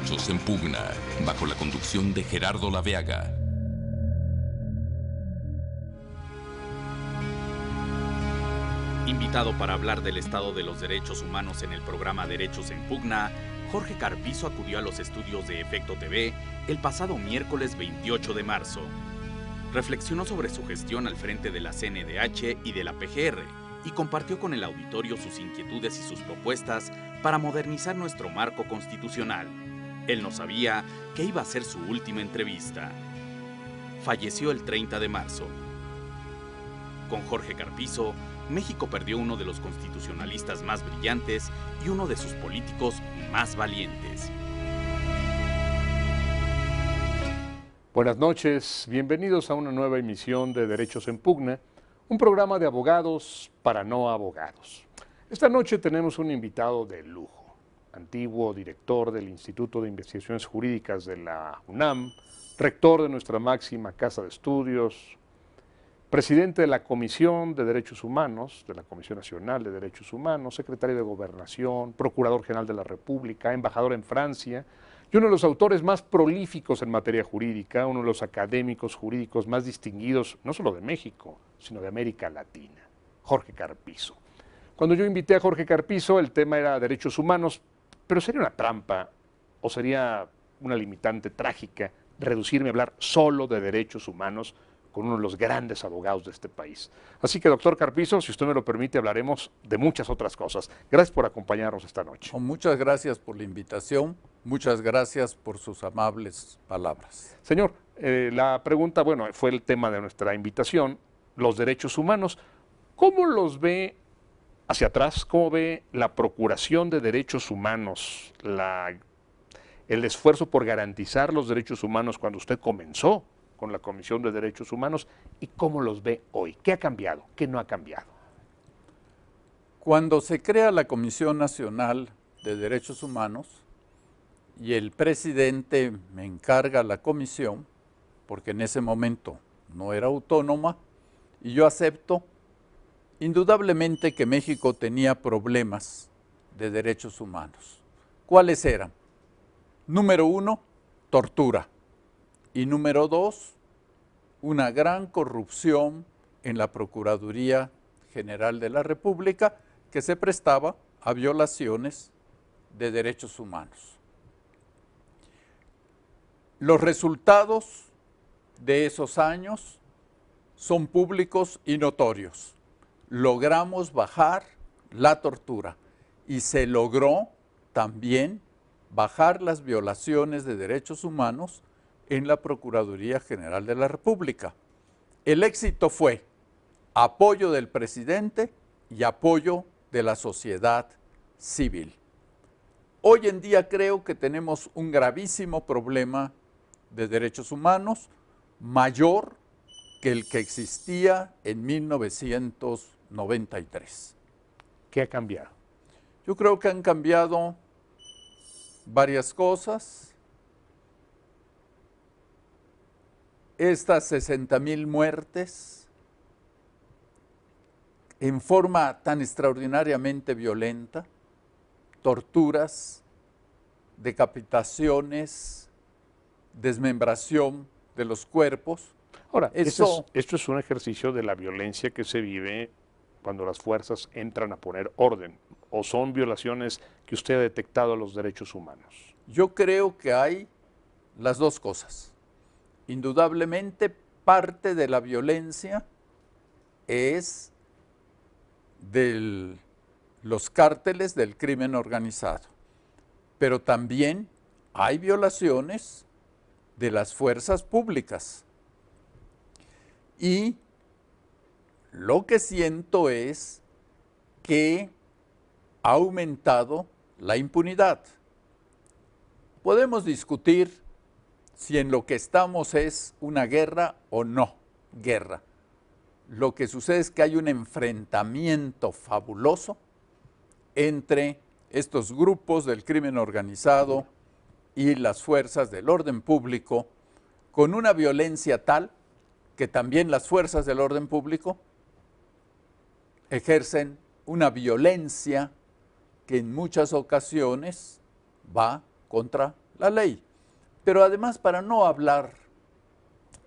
Derechos en Pugna, bajo la conducción de Gerardo Laveaga. Invitado para hablar del estado de los derechos humanos en el programa Derechos en Pugna, Jorge Carpizo acudió a los estudios de Efecto TV el pasado miércoles 28 de marzo. Reflexionó sobre su gestión al frente de la CNDH y de la PGR y compartió con el auditorio sus inquietudes y sus propuestas para modernizar nuestro marco constitucional. Él no sabía que iba a ser su última entrevista. Falleció el 30 de marzo. Con Jorge Carpizo, México perdió uno de los constitucionalistas más brillantes y uno de sus políticos más valientes. Buenas noches, bienvenidos a una nueva emisión de Derechos en Pugna, un programa de abogados para no abogados. Esta noche tenemos un invitado de lujo, antiguo director del Instituto de Investigaciones Jurídicas de la UNAM, rector de nuestra máxima casa de estudios, presidente de la Comisión de Derechos Humanos, de la Comisión Nacional de Derechos Humanos, secretario de Gobernación, procurador general de la República, embajador en Francia, y uno de los autores más prolíficos en materia jurídica, uno de los académicos jurídicos más distinguidos, no solo de México, sino de América Latina, Jorge Carpizo. Cuando yo invité a Jorge Carpizo, el tema era derechos humanos, pero sería una trampa o sería una limitante trágica reducirme a hablar solo de derechos humanos con uno de los grandes abogados de este país. Así que, doctor Carpizo, si usted me lo permite, hablaremos de muchas otras cosas. Gracias por acompañarnos esta noche. Muchas gracias por la invitación, muchas gracias por sus amables palabras. Señor, la pregunta, bueno, fue el tema de nuestra invitación, los derechos humanos. ¿Cómo los ve hacia atrás? ¿Cómo ve la Procuración de Derechos Humanos, el esfuerzo por garantizar los derechos humanos cuando usted comenzó con la Comisión de Derechos Humanos, y cómo los ve hoy? ¿Qué ha cambiado? ¿Qué no ha cambiado? Cuando se crea la Comisión Nacional de Derechos Humanos y el presidente me encarga la comisión, porque en ese momento no era autónoma, y yo acepto, indudablemente que México tenía problemas de derechos humanos. ¿Cuáles eran? Número uno, tortura. Y número dos, una gran corrupción en la Procuraduría General de la República que se prestaba a violaciones de derechos humanos. Los resultados de esos años son públicos y notorios. Logramos bajar la tortura y se logró también bajar las violaciones de derechos humanos en la Procuraduría General de la República. El éxito fue apoyo del presidente y apoyo de la sociedad civil. Hoy en día creo que tenemos un gravísimo problema de derechos humanos, mayor que el que existía en 1993. ¿Qué ha cambiado? Yo creo que han cambiado varias cosas. Estas 60,000 muertes en forma tan extraordinariamente violenta, torturas, decapitaciones, desmembración de los cuerpos. Ahora, esto es un ejercicio de la violencia que se vive cuando las fuerzas entran a poner orden, o son violaciones que usted ha detectado a los derechos humanos. Yo creo que hay las dos cosas. Indudablemente, parte de la violencia es de los cárteles del crimen organizado, pero también hay violaciones de las fuerzas públicas. Y lo que siento es que ha aumentado la impunidad. Podemos discutir si en lo que estamos es una guerra o no guerra. Lo que sucede es que hay un enfrentamiento fabuloso entre estos grupos del crimen organizado y las fuerzas del orden público, con una violencia tal que también las fuerzas del orden público ejercen una violencia que en muchas ocasiones va contra la ley. Pero además, para no hablar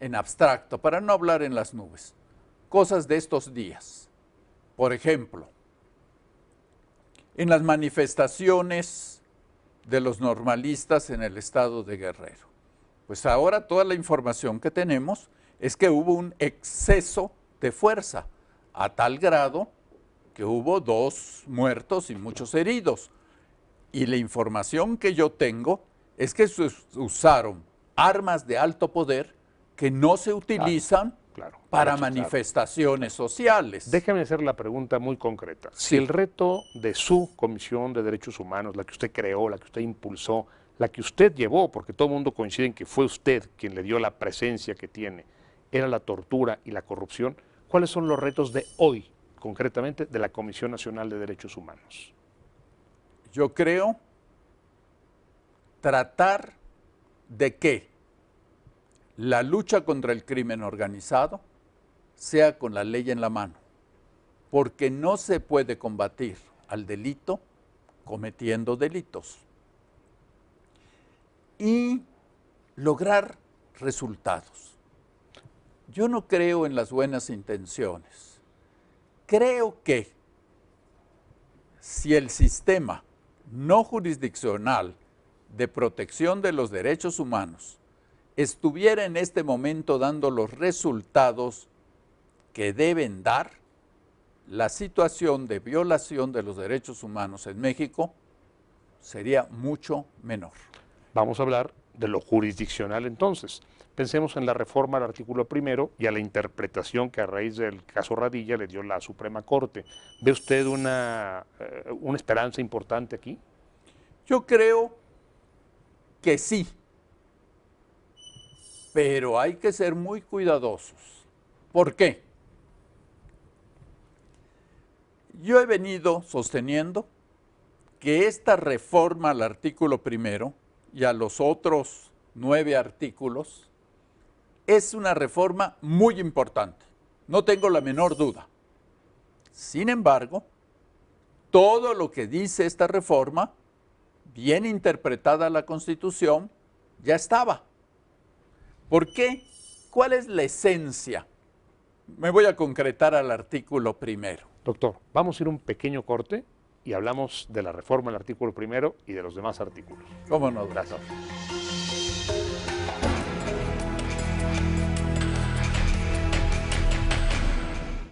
en abstracto, para no hablar en las nubes, cosas de estos días. Por ejemplo, en las manifestaciones de los normalistas en el estado de Guerrero. Pues ahora toda la información que tenemos es que hubo un exceso de fuerza, a tal grado que hubo 2 muertos y muchos heridos. Y la información que yo tengo es que se usaron armas de alto poder que no se utilizan para manifestaciones sociales. Déjeme hacer la pregunta muy concreta. Sí. Si el reto de su Comisión de Derechos Humanos, la que usted creó, la que usted impulsó, la que usted llevó, porque todo el mundo coincide en que fue usted quien le dio la presencia que tiene, era la tortura y la corrupción, ¿cuáles son los retos de hoy, concretamente, de la Comisión Nacional de Derechos Humanos? Yo creo tratar de que la lucha contra el crimen organizado sea con la ley en la mano, porque no se puede combatir al delito cometiendo delitos. Y lograr resultados. Yo no creo en las buenas intenciones. Creo que si el sistema no jurisdiccional de protección de los derechos humanos estuviera en este momento dando los resultados que deben dar, la situación de violación de los derechos humanos en México sería mucho menor. Vamos a hablar de lo jurisdiccional entonces. Pensemos en la reforma al artículo 1 y a la interpretación que a raíz del caso Radilla le dio la Suprema Corte. ¿Ve usted una esperanza importante aquí? Yo creo que sí, pero hay que ser muy cuidadosos. ¿Por qué? Yo he venido sosteniendo que esta reforma al artículo 1 y a los otros 9 artículos es una reforma muy importante, no tengo la menor duda. Sin embargo, todo lo que dice esta reforma, bien interpretada la Constitución, ya estaba. ¿Por qué? ¿Cuál es la esencia? Me voy a concretar al artículo 1. Doctor, vamos a ir un pequeño corte y hablamos de la reforma al artículo 1 y de los demás artículos. ¿Cómo no? Gracias.